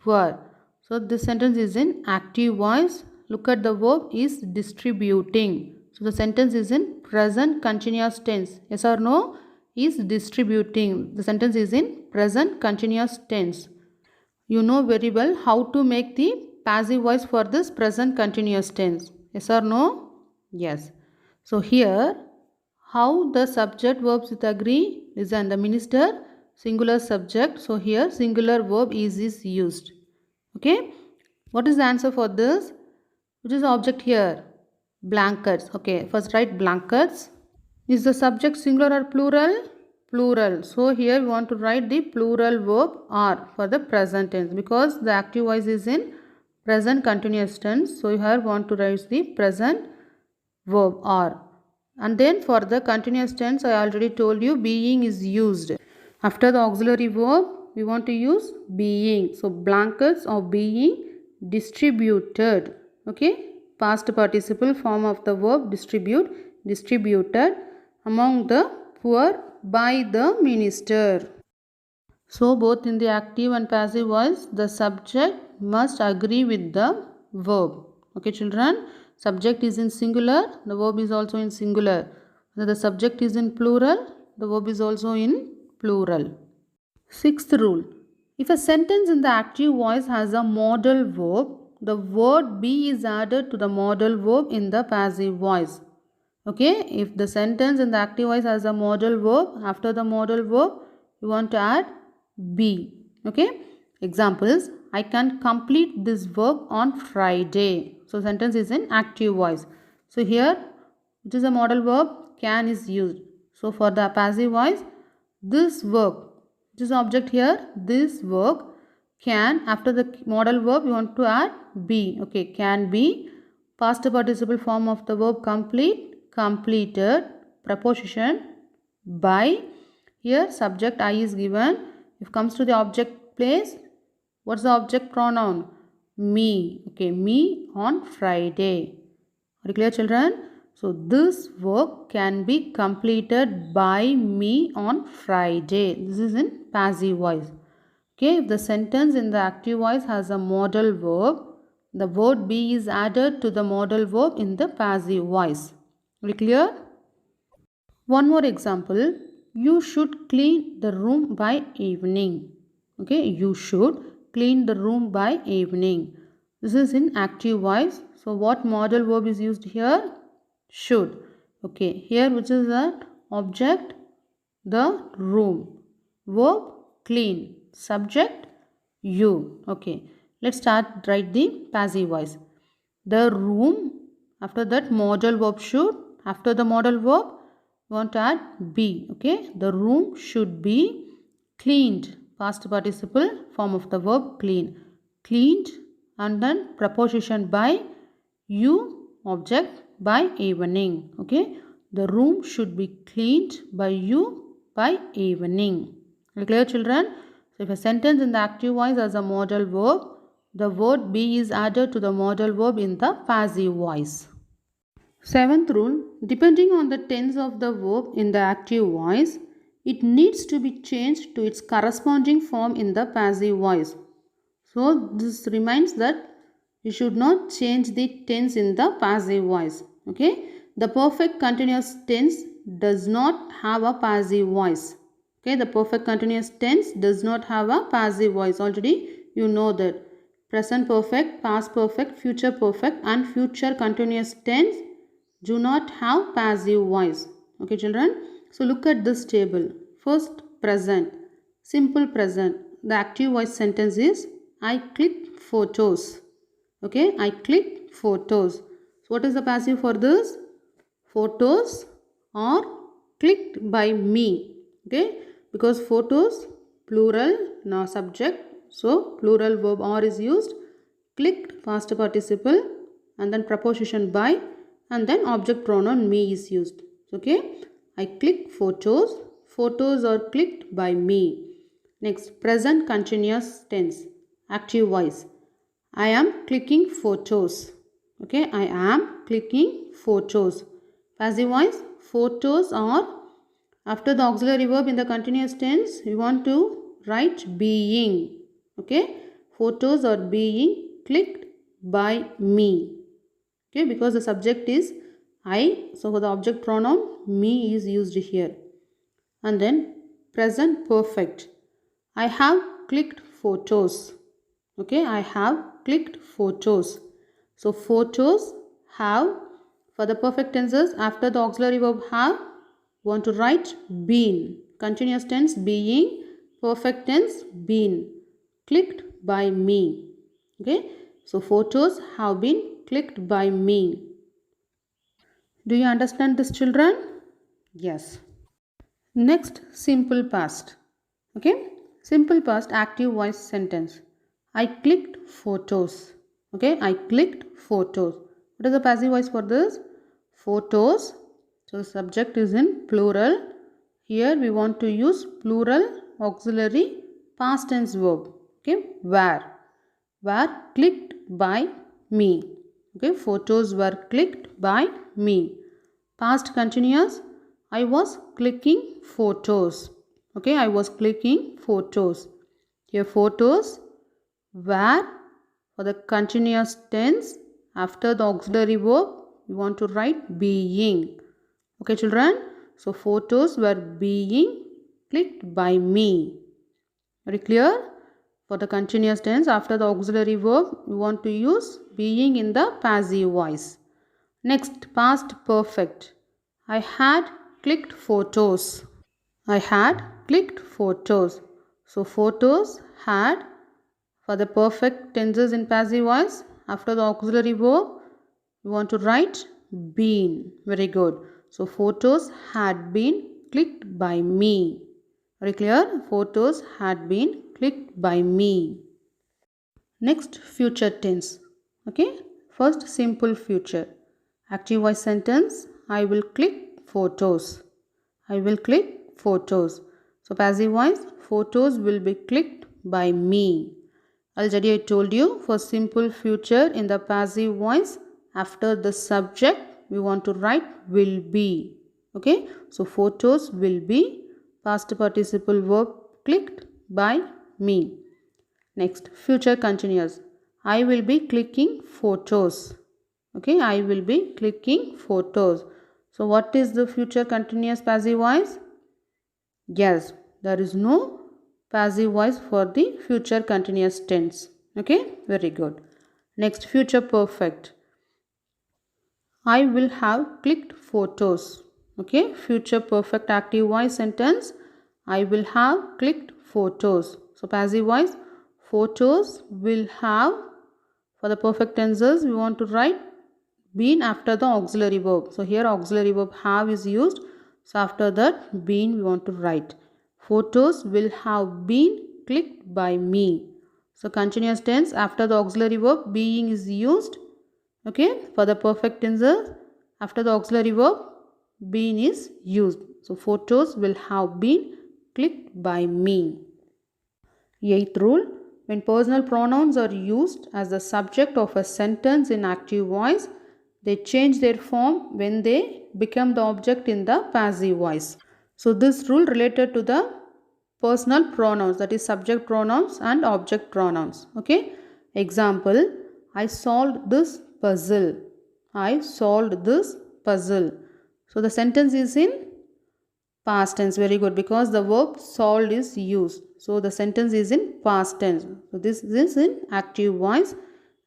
poor. So this sentence is in active voice. Look at the verb is distributing. So the sentence is in present continuous tense. Yes or no? Is distributing. The sentence is in present continuous tense. You know very well how to make the passive voice for this present continuous tense. Yes or no? Yes. So here, how the subject verbs with agree? Listen, the minister, singular subject. So here singular verb is used. Okay. What is the answer for this? Which is the object here? Blankets. Okay. First write blankets. Is the subject singular or plural? Plural. So here we want to write the plural verb are for the present tense because the active voice is in present continuous tense. So here we want to write the present verb are. And then for the continuous tense, I already told you being is used. After the auxiliary verb, we want to use being. So blankets are being distributed. Okay. Past participle form of the verb distribute, distributed among the poor by the minister. So both in the active and passive voice, the subject must agree with the verb. Okay, children. Subject is in singular, the verb is also in singular. The subject is in plural, the verb is also in plural. Sixth rule. If a sentence in the active voice has a modal verb, the word be is added to the modal verb in the passive voice. Okay, if the sentence in the active voice has a modal verb, after the modal verb, you want to add be. Okay, examples, I can complete this work on Friday. So sentence is in active voice. So here, which is a modal verb, can is used. So for the passive voice, this work, which is object here, this work can, after the modal verb, you want to add be. Okay, can be, past participle form of the verb complete, completed, preposition by. Here subject I is given. If comes to the object place, what's the object pronoun? Me. Okay, me on Friday. Are you clear, children? So this work can be completed by me on Friday. This is in passive voice. Okay, if the sentence in the active voice has a modal verb, the word be is added to the modal verb in the passive voice. Are you clear? One more example. You should clean the room by evening. Okay, you should clean the room by evening. This is in active voice. So what modal verb is used here? Should. Okay, here which is the object? The room. Verb clean. Subject you. Okay, let's start write the passive voice. The room, after that modal verb should, after the modal verb we want to add be. Okay, the room should be cleaned, past participle form of the verb clean, cleaned, and then preposition by, you, object by evening. Okay, the room should be cleaned by you by evening. Are you clear, children? So if a sentence in the active voice has a modal verb, the word be is added to the modal verb in the passive voice. Seventh rule, depending on the tense of the verb in the active voice, it needs to be changed to its corresponding form in the passive voice. So this reminds that you should not change the tense in the passive voice. Okay, The perfect continuous tense does not have a passive voice. Okay, the perfect continuous tense does not have a passive voice. Already you know that. Present perfect, past perfect, future perfect and future continuous tense do not have passive voice. Okay children. So look at this table. First, present. Simple present. The active voice sentence is I clicked photos. Okay, I clicked photos. So what is the passive for this? Photos are clicked by me. Okay, because photos plural now subject, so plural verb are is used, clicked past participle and then preposition by and then object pronoun me is used. Okay, I click photos. Photos are clicked by me. Next, present continuous tense, active voice. I am clicking photos. Okay, I am clicking photos. Passive voice, photos are, after the auxiliary verb in the continuous tense, we want to write being. Okay, photos are being clicked by me. Okay, because the subject is I, so for the object pronoun me is used here. And then present perfect. I have clicked photos. Okay, I have clicked photos. So photos have, for the perfect tenses after the auxiliary verb have, want to write been. Continuous tense being, perfect tense been. Clicked by me. Okay, so photos have been clicked by me. Do you understand this children? Yes. Next, simple past. Okay, simple past active voice sentence. I clicked photos. Okay, I clicked photos. What is the passive voice for this? Photos. So the subject is in plural. Here we want to use plural auxiliary past tense verb. Okay, were clicked by me. Okay, photos were clicked by me. Past continuous, I was clicking photos. Okay, I was clicking photos. Here photos were, for the continuous tense after the auxiliary verb we want to write being. Okay children, so photos were being clicked by me. Very clear? For the continuous tense after the auxiliary verb we want to use being in the passive voice. Next, past perfect. I had clicked photos. I had clicked photos. So photos had, for the perfect tenses in passive voice after the auxiliary verb we want to write been. Very good. So photos had been clicked by me. Very clear? Photos had been clicked by me. Next, future tense. Okay, first simple future. Active voice sentence, I will click photos. I will click photos. So passive voice, photos will be clicked by me. Already I told you, for simple future in the passive voice after the subject we want to write will be. Okay, so photos will be past participle verb clicked by me. Next, future continuous. I will be clicking photos. Okay, I will be clicking photos. So what is the future continuous passive voice? Yes, there is no passive voice for the future continuous tense. Okay, very good. Next, future perfect. I will have clicked photos. Okay, future perfect active voice sentence. I will have clicked photos. So passive voice, photos will have, for the perfect tenses we want to write been after the auxiliary verb. So here auxiliary verb have is used. So after that been we want to write. Photos will have been clicked by me. So continuous tense after the auxiliary verb being is used. Okay, for the perfect tenses after the auxiliary verb been is used. So photos will have been clicked by me. Eighth rule, when personal pronouns are used as the subject of a sentence in active voice, they change their form when they become the object in the passive voice. So this rule related to the personal pronouns, that is subject pronouns and object pronouns. Okay, example, I solved this puzzle. I solved this puzzle. So the sentence is in past tense. Very good, because the verb solved is used. So the sentence is in past tense. So this is in active voice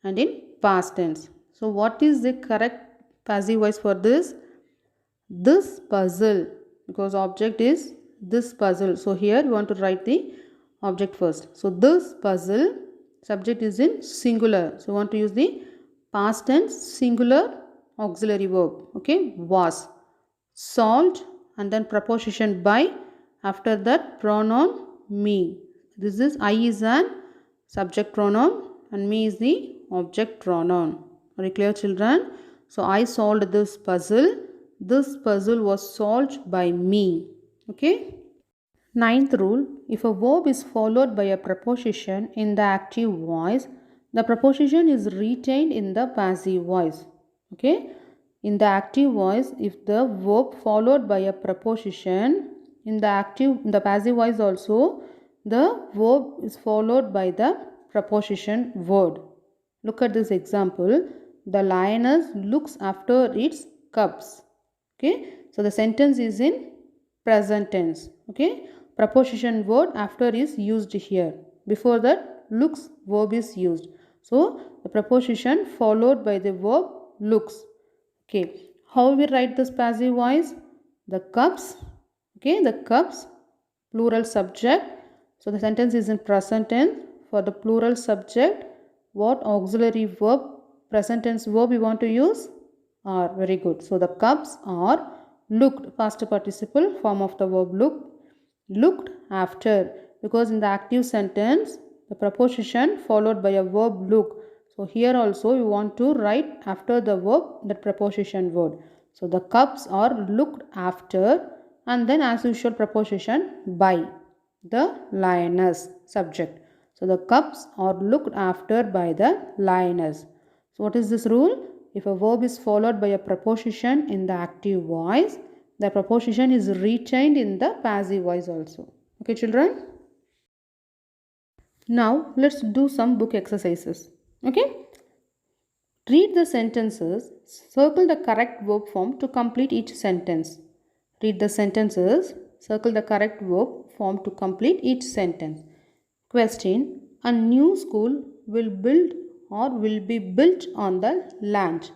and in past tense. So what is the correct passive voice for this? This puzzle, because object is this puzzle. So here we want to write the object first. So this puzzle, subject is in singular. So we want to use the past tense singular auxiliary verb. Okay, was solved, and then preposition by, after that pronoun me. This is I is an subject pronoun and me is the object pronoun. Are you clear, children? So I solved this puzzle. This puzzle was solved by me. Okay. Ninth rule, if a verb is followed by a preposition in the active voice, the preposition is retained in the passive voice. Okay. In the active voice, if the verb followed by a preposition, in the passive voice also, the verb is followed by the preposition word. Look at this example. The lioness looks after its cubs. Okay. So the sentence is in present tense. Okay. Preposition word after is used here. Before that, looks verb is used. So the preposition followed by the verb looks. Okay, how we write this passive voice? The cups, okay, the cups, plural subject. So the sentence is in present tense. For the plural subject, what auxiliary verb, present tense verb we want to use? Are. Very good. So the cups are looked, past participle form of the verb looked after, because in the active sentence, the preposition followed by a verb look. So here also you want to write after the verb that preposition word. So the cups are looked after, and then as usual preposition by, the lioness subject. So the cups are looked after by the lioness. So what is this rule? If a verb is followed by a preposition in the active voice, the preposition is retained in the passive voice also. Okay, children? Now let's do some book exercises. Okay? Read the sentences. Circle the correct verb form to complete each sentence. Read the sentences. Circle the correct verb form to complete each sentence. Question. A new school will build or will be built on the land.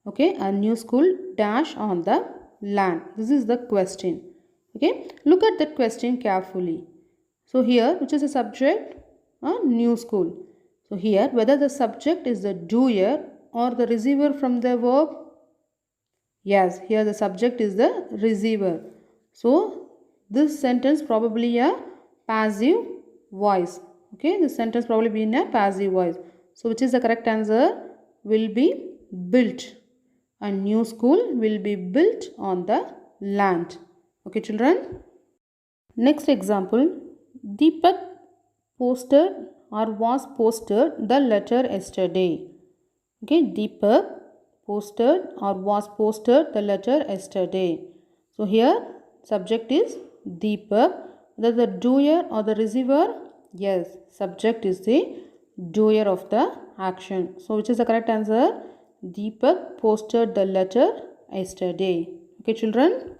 Okay? A new school dash on the land. This is the question. Okay? Look at that question carefully. So here, which is the subject? A new school. So here, whether the subject is the doer or the receiver from the verb? Yes, here the subject is the receiver. So this sentence probably a passive voice. Okay, this sentence probably be in a passive voice. So which is the correct answer? Will be built. A new school will be built on the land. Okay, children. Next example. Deepak posted or was posted the letter yesterday. Okay, Deepak posted or was posted the letter yesterday. So here subject is Deepak. Whether the doer or the receiver? Yes, subject is the doer of the action. So which is the correct answer? Deepak posted the letter yesterday. Okay, children.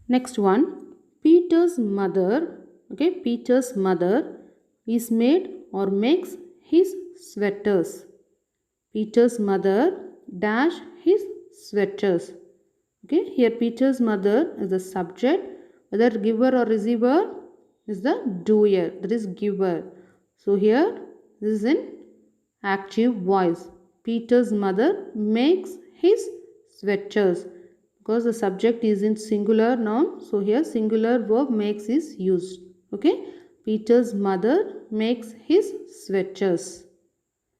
Next one. Peter's mother. Okay, Peter's mother is made or makes his sweaters. Peter's mother dash his sweaters. Okay, here Peter's mother is the subject. Whether giver or receiver is the doer, that is giver. So here this is in active voice. Peter's mother makes his sweaters, because the subject is in singular noun. So here singular verb makes is used. Okay, Peter's mother makes his sweaters.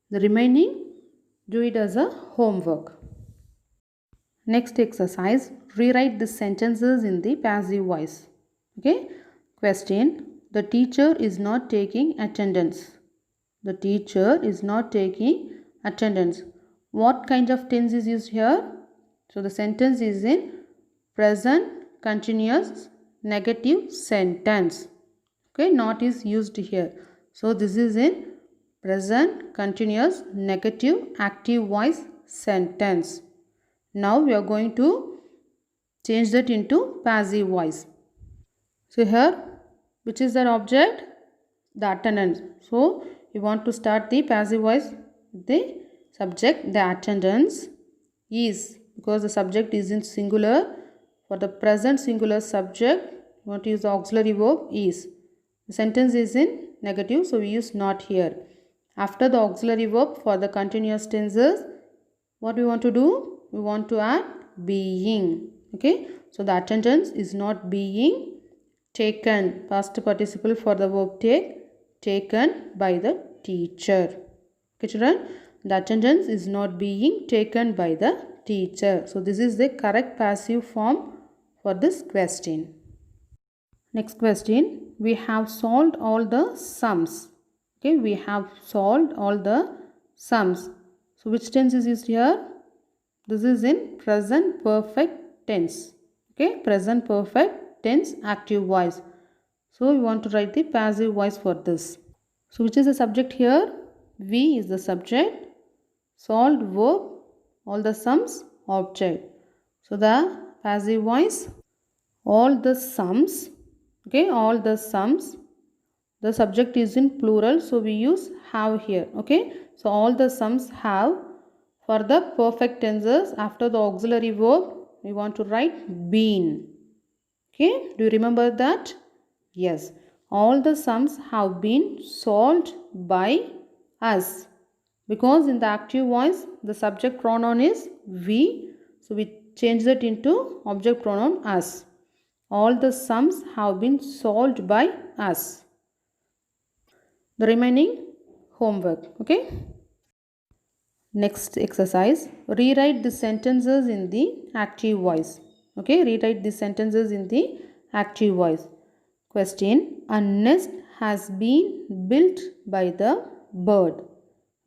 The remaining do it as a homework. Next exercise, rewrite the sentences in the passive voice. Okay, question. The teacher is not taking attendance. The teacher is not taking attendance. What kind of tense is used here? So the sentence is in present continuous negative sentence. Okay, not is used here. So this is in present continuous negative active voice sentence. Now we are going to change that into passive voice. So here, which is that object? The attendance. So you want to start the passive voice with the subject. The attendance is, because the subject is in singular. For the present singular subject, you want to use the auxiliary verb is. The sentence is in negative, so we use not here. After the auxiliary verb for the continuous tenses, what we want to do? We want to add being. Okay, so the attendance is not being taken. Past participle for the verb take, taken by the teacher. Okay, children, the attendance is not being taken by the teacher. So this is the correct passive form for this question. Next question, we have solved all the sums. Okay, we have solved all the sums. So which tense is used here? This is in present perfect tense. Okay, present perfect tense active voice. So we want to write the passive voice for this. So which is the subject here? We is the subject. Solved verb, all the sums object. So the passive voice, all the sums. Okay, all the sums. The subject is in plural, so we use have here. Okay, so all the sums have. For the perfect tenses, after the auxiliary verb, we want to write been. Okay, do you remember that? Yes, all the sums have been solved by us. Because in the active voice, the subject pronoun is we. So we change that into object pronoun us. All the sums have been solved by us. The remaining homework. Okay. Next exercise, rewrite the sentences in the active voice. Okay, rewrite the sentences in the active voice. Question, a nest has been built by the bird.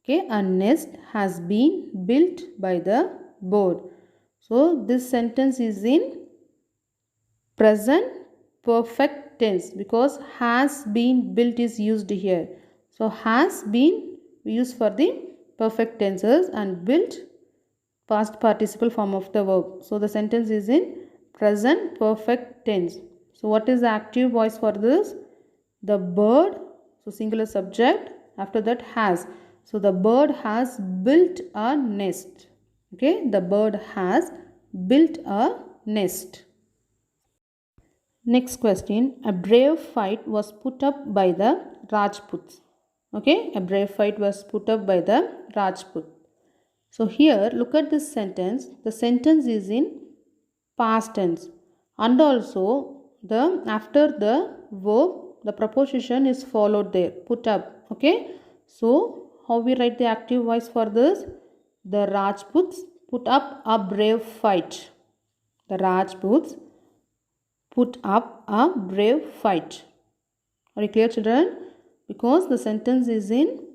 Okay, a nest has been built by the bird. So this sentence is in present perfect tense because has been built is used here. So has been we use for the perfect tenses and built past participle form of the verb. So the sentence is in present perfect tense. So what is the active voice for this? The bird, so singular subject, after that has. So the bird has built a nest. Okay, the bird has built a nest. Next question, a brave fight was put up by the Rajputs. Okay, a brave fight was put up by the Rajput. So here look at this sentence. The sentence is in past tense and also the after the verb the preposition is followed there, put up. Okay, so how we write the active voice for this? The Rajputs put up a brave fight. The Rajputs put up a brave fight. Are you clear, children? Because the sentence is in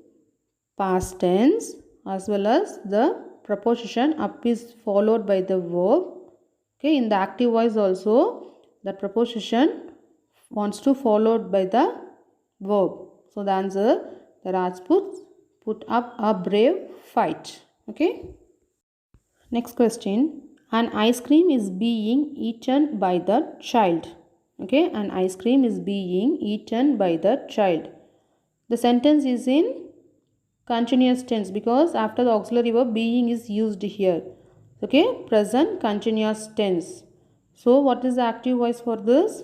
past tense as well as the preposition up is followed by the verb. Okay, in the active voice also the preposition wants to followed by the verb. So the answer, the Rajputs put up a brave fight. Okay. Next question, an ice cream is being eaten by the child. Okay, an ice cream is being eaten by the child. The sentence is in continuous tense because after the auxiliary verb being is used here. Okay, present continuous tense. So what is the active voice for this?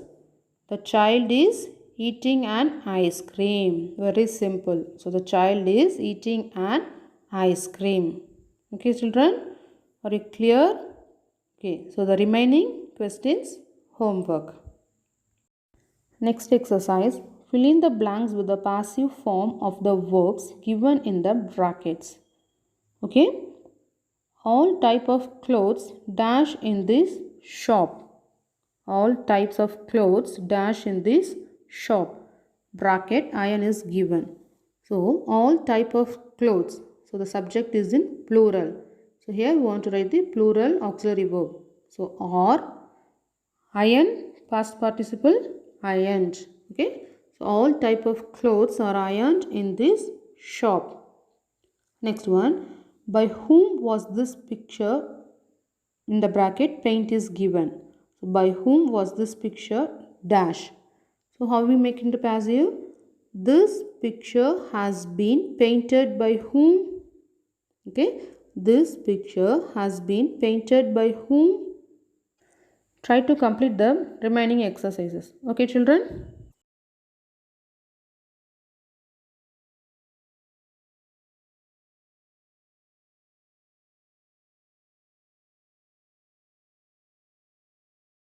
The child is eating an ice cream. Very simple. So the child is eating an ice cream. Okay, children, are you clear? Okay, so the remaining questions homework. Next exercise, fill in the blanks with the passive form of the verbs given in the brackets. Okay, all type of clothes dash in this shop. All types of clothes dash in this shop. Bracket iron is given. So all type of clothes. So the subject is in plural. So here we want to write the plural auxiliary verb. So or iron past participle ironed. Okay. So all type of clothes are ironed in this shop. Next one. By whom was this picture In the bracket, paint is given. So by whom was this picture? Dash. So how we make into passive? This picture has been painted by whom? Okay. This picture has been painted by whom? Try to complete the remaining exercises. Okay, children?